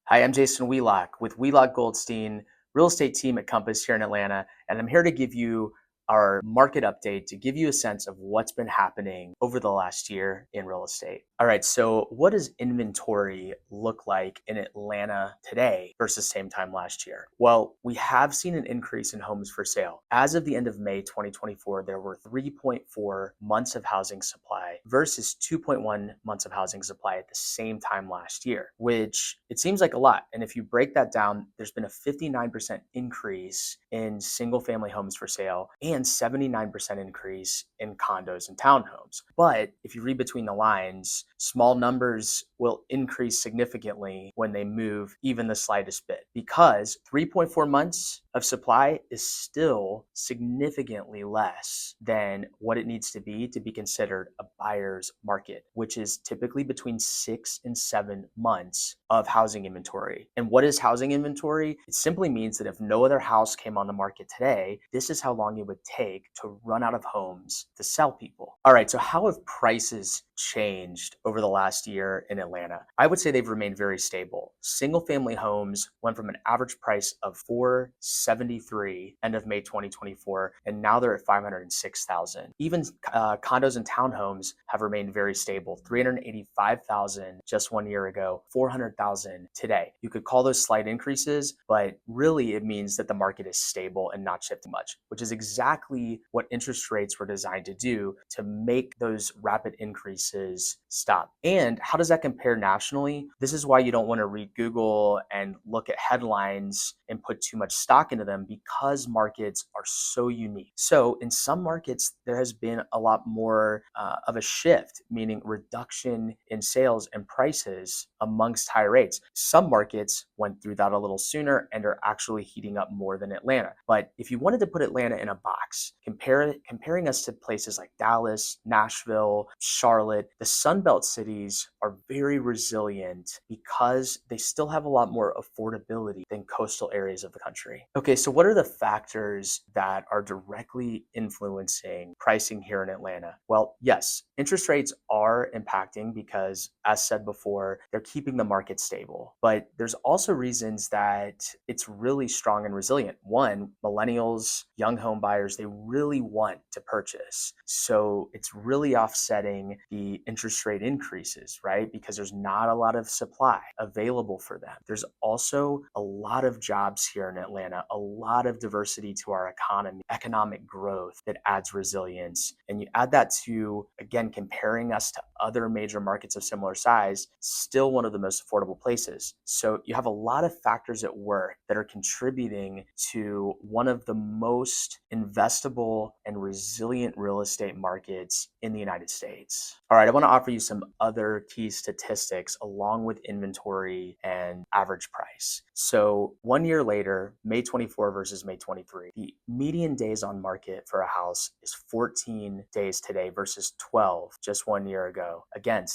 Hi, I'm Jason Wheelock with Wheelock Goldstein, real estate team at Compass here in Atlanta, and I'm here to give you our market update to give you a sense of what's been happening over the last year in real estate. All right, so what does inventory look like in Atlanta today versus same time last year? Well, we have seen an increase in homes for sale. As of the end of May 2024, there were 3.4 months of housing supply versus 2.1 months of housing supply at the same time last year, which it seems like a lot. And if you break that down, there's been a 59% increase in single family homes for sale and 79% increase in condos and townhomes. But if you read between the lines, small numbers will increase significantly when they move even the slightest bit, because 3.4 months of supply is still significantly less than what it needs to be considered a buyer's market, which is typically between 6 and 7 months of housing inventory. And what is housing inventory? It simply means that if no other house came on the market today, this is how long it would take to run out of homes to sell people. All right, so how have prices changed over the last year in Atlanta? I would say they've remained very stable. Single family homes went from an average price of $473 end of May 2024, and now they're at $506,000. Even condos and townhomes have remained very stable. $385,000 just 1 year ago, $400,000 today. You could call those slight increases, but really it means that the market is stable and not shifting much, which is exactly what interest rates were designed to do, to make those rapid increases stop. And how does that compare nationally? This is why you don't want to read Google and look at headlines and put too much stock into them, because markets are so unique. So in some markets, there has been a lot more of a shift, meaning reduction in sales and prices amongst high rates. Some markets went through that a little sooner and are actually heating up more than Atlanta. But if you wanted to put Atlanta in a box, comparing us to places like Dallas, Nashville, Charlotte, the Sunbelt cities are very resilient because they still have a lot more affordability than coastal areas of the country. Okay, so what are the factors that are directly influencing pricing here in Atlanta? Well, yes, interest rates are impacting because, as said before, they're keeping the market stable. But there's also reasons that it's really strong and resilient. One, millennials, young home buyers, they really want to purchase. So it's really offsetting the interest rate increases, right? Because there's not a lot of supply available for them. There's also a lot of jobs here in Atlanta, a lot of diversity to our economy, economic growth that adds resilience. And you add that to, again, comparing us to other major markets of similar size, still one of the most affordable places. So you have a lot of factors at work that are contributing to one of the most investable and resilient real estate markets in the United States. All right, I want to offer you some other key statistics along with inventory and average price. So 1 year later, May 24 versus May 23, the median days on market for a house is 14 days today versus 12 just 1 year ago. Again,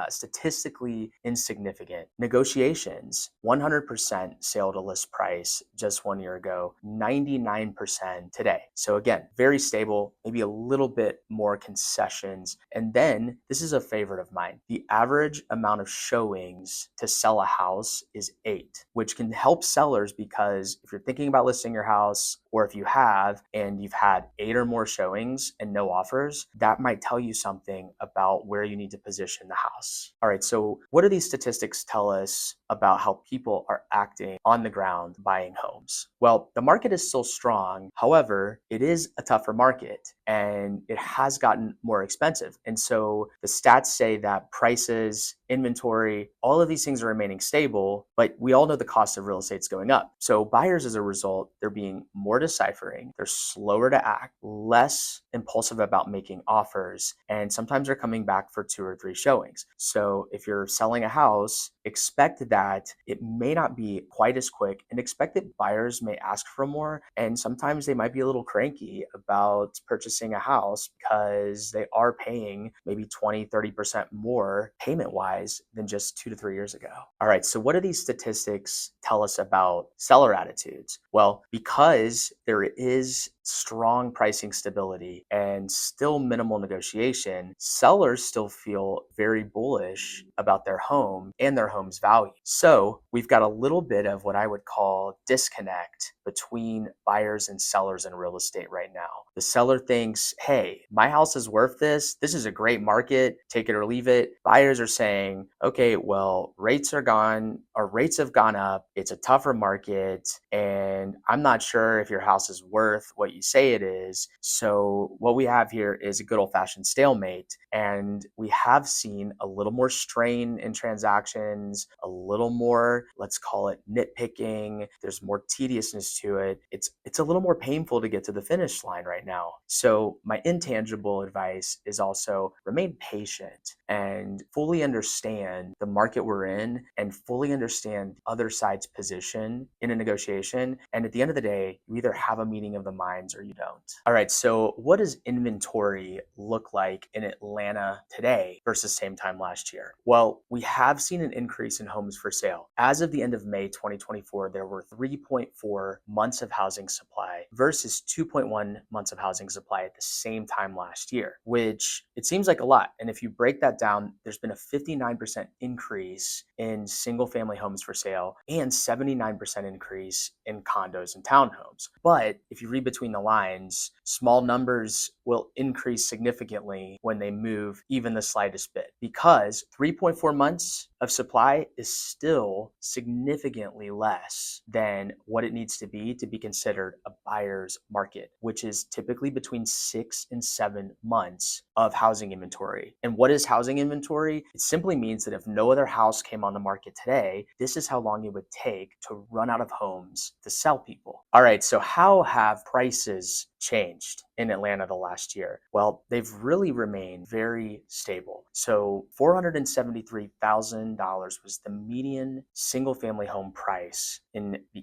statistically insignificant. Negotiations, 100% sale to list price just 1 year ago, 99% today. So again, very stable, maybe a little bit more concessions. And then this is a favorite of mine. The average amount of showings to sell a house is 8, which can help sellers, because if you're thinking about listing your house, or if you have and you've had 8 or more showings and no offers, that might tell you something about where you need to position the house. All right, so what do these statistics tell us about how people are acting on the ground buying homes? Well, the market is still strong. However, it is a tougher market and it has gotten more expensive. And so the stats say that prices, inventory, all of these things are remaining stable, but we all know the cost of real estate is going up. So buyers, as a result, they're being more deciphering, they're slower to act, less impulsive about making offers, and sometimes they're coming back for 2 or 3 showings. So if you're selling a house, expect that it may not be quite as quick, and expect that buyers may ask for more, and sometimes they might be a little cranky about purchasing a house because they are paying maybe 20-30% more payment wise than just 2 to 3 years ago. All right, so what do these statistics tell us about seller attitudes? Well, because there is strong pricing stability and still minimal negotiation, sellers still feel very bullish about their home and their home's value. So we've got a little bit of what I would call disconnect between buyers and sellers in real estate right now. The seller thinks, hey, my house is worth this. This is a great market. Take it or leave it. Buyers are saying, okay, well, rates are gone, or rates have gone up. It's a tougher market, and I'm not sure if your house is worth what you say it is. So what we have here is a good old-fashioned stalemate, and we have seen a little more strain in transactions, a little more, let's call it nitpicking. There's more tediousness to it. It's a little more painful to get to the finish line right now. So my intangible advice is also remain patient and fully understand the market we're in and fully understand the other side's position in a negotiation. And at the end of the day, you either have a meeting of the minds or you don't. All right, so what does inventory look like in Atlanta today versus same time last year? Well, we have seen an increase in homes for sale. As of the end of May 2024, there were 3.4 months of housing supply versus 2.1 months of housing supply at the same time last year, which it seems like a lot. And if you break that down, there's been a 59% increase in single family homes for sale and 79% increase in condos and townhomes. But if you read between the lines, small numbers will increase significantly when they move even the slightest bit, because 3.4 months of supply is still significantly less than what it needs to be considered a buyer's market, which is typically between 6 and 7 months of housing inventory. And what is housing inventory? It simply means that if no other house came on the market today, this is how long it would take to run out of homes to sell people. All right, so how have prices changed in Atlanta the last year? Well, they've really remained very stable. So $473,000 was the median single family home price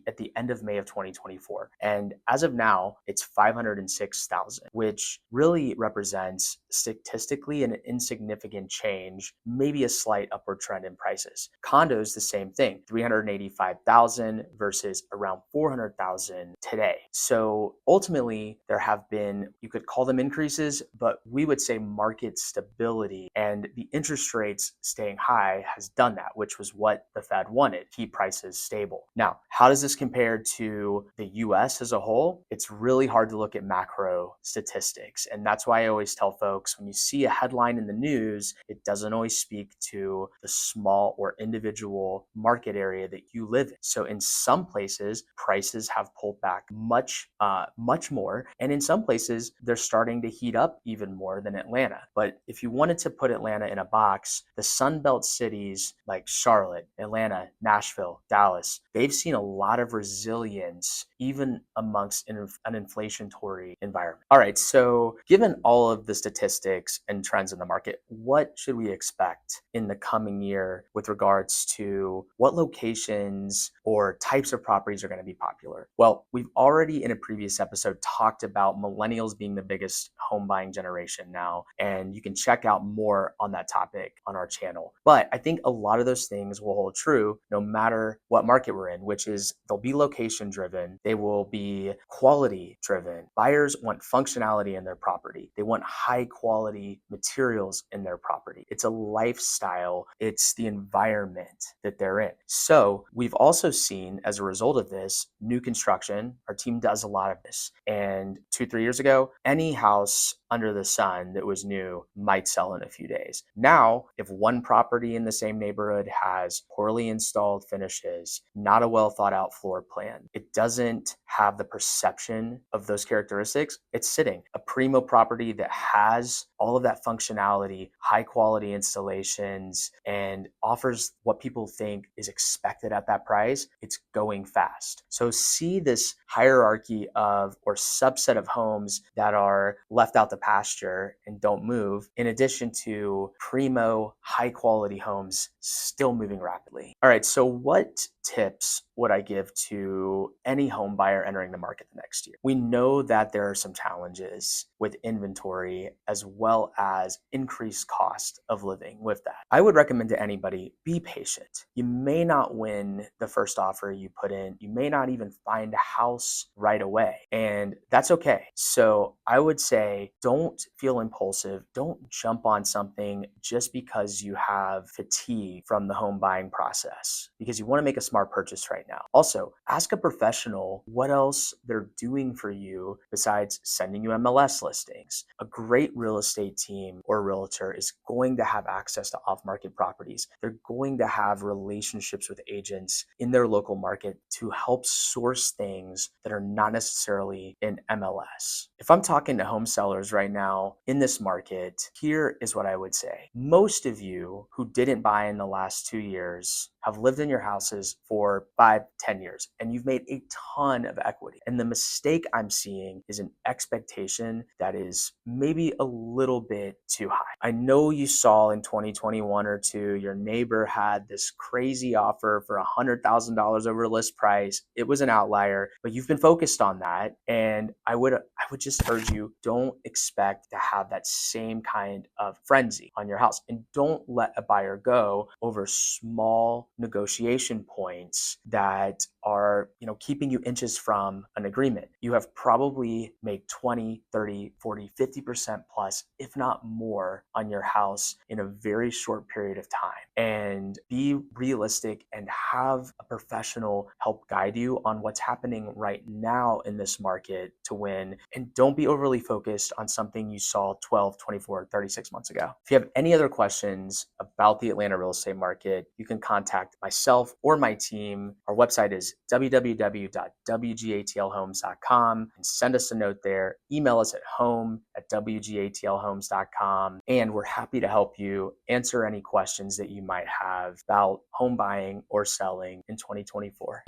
at the end of May of 2024. And as of now, it's 506,000, which really represents statistically an insignificant change, maybe a slight upward trend in prices. Condos, the same thing, 385,000 versus around 400,000 today. So ultimately, there have been, you could call them increases, but we would say market stability, and the interest rates staying high has done that, which was what the Fed wanted, keep prices stable. Now, how does this compare to the US as a whole? It's really hard to look at macro statistics. And that's why I always tell folks, when you see a headline in the news, it doesn't always speak to the small or individual market area that you live in. So in some places, prices have pulled back much more. And in some places, they're starting to heat up even more than Atlanta. But if you wanted to put Atlanta in a box, the Sun Belt cities like Charlotte, Atlanta, Nashville, Dallas, they've seen a lot of resilience even amongst an inflationary environment. All right, so given all of the statistics and trends in the market, what should we expect in the coming year with regards to what locations or types of properties are going to be popular? Well, we've already in a previous episode talked about millennials being the biggest home buying generation now, and you can check out more on that topic on our channel. But I think a lot of those things will hold true no matter what market we're in, which is they'll be location driven, they will be quality driven. Buyers want functionality in their property. They want high quality materials in their property. It's a lifestyle, it's the environment that they're in. So we've also seen, as a result of this, new construction. Our team does a lot of this. And 2-3 years ago, any house under the sun that was new might sell in a few days. Now, if one property in the same neighborhood has poorly installed finishes, not a well thought out floor plan, it doesn't have the perception of those characteristics, it's sitting. A primo property that has all of that functionality, high quality installations, and offers what people think is expected at that price, it's going fast. So see this hierarchy of or subset of homes that are left out the pasture and don't move, in addition to primo high quality homes still moving rapidly. All right, so what tips would I give to any home buyer entering the market the next year? We know that there are some challenges with inventory as well as increased cost of living with that. I would recommend to anybody, be patient. You may not win the first offer you put in. You may not even find a house right away, and that's okay. So I would say don't feel impulsive. Don't jump on something just because you have fatigue from the home buying process, because you want to make a smart purchase right now. Also, ask a professional what else they're doing for you besides sending you MLS listings. A great real estate team or realtor is going to have access to off-market properties. They're going to have relationships with agents in their local market to help source things that are not necessarily in MLS. If I'm talking to home sellers right now in this market, here is what I would say. Most of you who didn't buy in the last 2 years have lived in your houses for 5-10 years, and you've made a ton of equity. And the mistake I'm seeing is an expectation that is maybe a little bit too high. I know you saw in 2021 or two, your neighbor had this crazy offer for $100,000 over list price. It was an outlier, but you've been focused on that. And I would just urge you, don't expect to have that same kind of frenzy on your house, and don't let a buyer go over small negotiation points that are, keeping you inches from an agreement. You have probably made 20, 30, 40, 50% plus, if not more, on your house in a very short period of time. And be realistic and have a professional help guide you on what's happening right now in this market to win. And don't be overly focused on something you saw 12, 24, 36 months ago. If you have any other questions about the Atlanta real estate market, you can contact myself or my team. Our website is www.wgatlhomes.com, and send us a note there. Email us at home@wgatlhomes.com, and we're happy to help you answer any questions that you might have about home buying or selling in 2024.